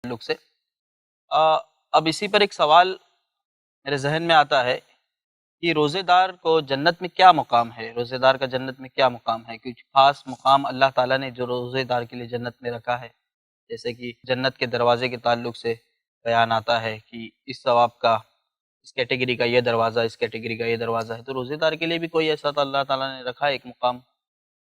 تعلق سے اب اسی پر ایک سوال میرے ذہن میں آتا ہے کہ روزے دار کو جنت میں کیا مقام ہے؟ روزے دار کا جنت میں کیا مقام ہے؟ کچھ خاص مقام اللہ تعالیٰ نے جو روزے دار کے لیے جنت میں رکھا ہے، جیسے کہ جنت کے دروازے کے تعلق سے بیان آتا ہے کہ اس ثواب کا، اس کیٹیگری کا یہ دروازہ، اس کیٹیگری کا یہ دروازہ ہے، تو روزے دار کے لیے بھی کوئی ایسا تو اللہ تعالیٰ نے رکھا ہے ایک مقام؟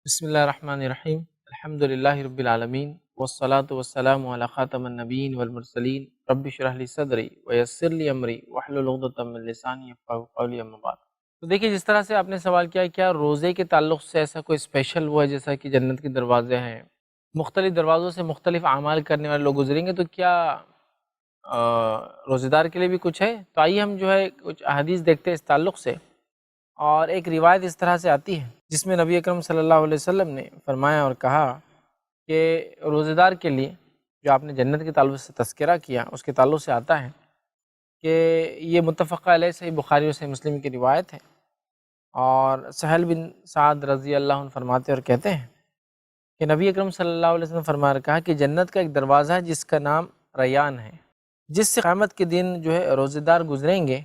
بسم اللہ الرحمن الرحیم، الحمد للہ رب العالمین والصلاة والسلام علی خاتم النبیین والمرسلین، رب اشرح لی صدری ویسر لی امری واحلل عقدۃ من لسانی یفقہوا قولی، اما بعد۔ تو دیکھیے، جس طرح سے آپ نے سوال کیا ہے، کیا روزے کے تعلق سے ایسا کوئی اسپیشل ہوا ہے جیسا کہ جنت کے دروازے ہیں، مختلف دروازوں سے مختلف اعمال کرنے والے لوگ گزریں گے، تو کیا روزے دار کے لیے بھی کچھ ہے؟ تو آئیے ہم جو ہے کچھ احادیث دیکھتے ہیں اس تعلق سے، اور ایک روایت اس طرح سے آتی ہے جس میں نبی اکرم صلی اللہ علیہ وسلم نے فرمایا اور کہا کہ روزے دار کے لیے، جو آپ نے جنت کے تعلق سے تذکرہ کیا اس کے تعلق سے آتا ہے کہ یہ متفق علیہ صحیح بخاری اور صحیح مسلم کی روایت ہے، اور سہل بن سعد رضی اللہ عنہ فرماتے اور کہتے ہیں کہ نبی اکرم صلی اللہ علیہ وسلم فرمایا اور کہا کہ جنت کا ایک دروازہ ہے جس کا نام ریان ہے، جس سے قیامت کے دن جو ہے روزے دار گزریں گے،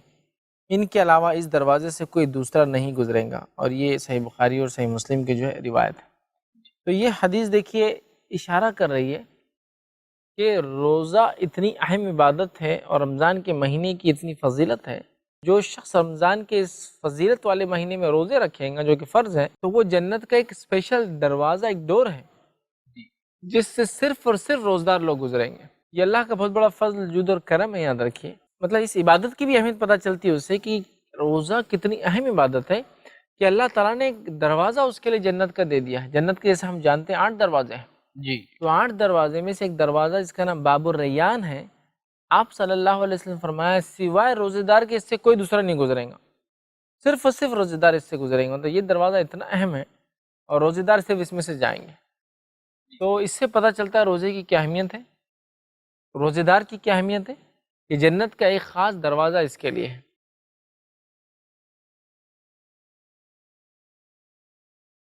ان کے علاوہ اس دروازے سے کوئی دوسرا نہیں گزرے گا، اور یہ صحیح بخاری اور صحیح مسلم کی جو ہے روایت ہے۔ تو یہ حدیث دیکھیے اشارہ کر رہی ہے کہ روزہ اتنی اہم عبادت ہے اور رمضان کے مہینے کی اتنی فضیلت ہے، جو شخص رمضان کے اس فضیلت والے مہینے میں روزے رکھیں گا جو کہ فرض ہے، تو وہ جنت کا ایک اسپیشل دروازہ، ایک ڈور ہے جس سے صرف اور صرف روزدار لوگ گزریں گے۔ یہ اللہ کا بہت بڑا فضل، جود اور کرم ہے، یاد رکھیے۔ مطلب اس عبادت کی بھی اہمیت پتہ چلتی ہے اس سے کہ روزہ کتنی اہم عبادت ہے کہ اللہ تعالیٰ نے ایک دروازہ اس کے لیے جنت کا دے دیا ہے۔ جنت کے جیسے ہم جانتے ہیں 8 دروازے ہیں، جی، تو 8 دروازے میں سے ایک دروازہ جس کا نام باب الریان ہے، آپ صلی اللہ علیہ وسلم فرمایا سوائے روزے دار کے اس سے کوئی دوسرا نہیں گزرے گا، صرف اور صرف روزے دار اس سے گزریں گے۔ تو یہ دروازہ اتنا اہم ہے اور روزے دار صرف اس میں سے جائیں گے۔ تو اس سے پتہ چلتا ہے روزے کی کیا اہمیت ہے، روزے دار کی کیا اہمیت ہے، کہ جنت کا ایک خاص دروازہ اس کے لیے ہے۔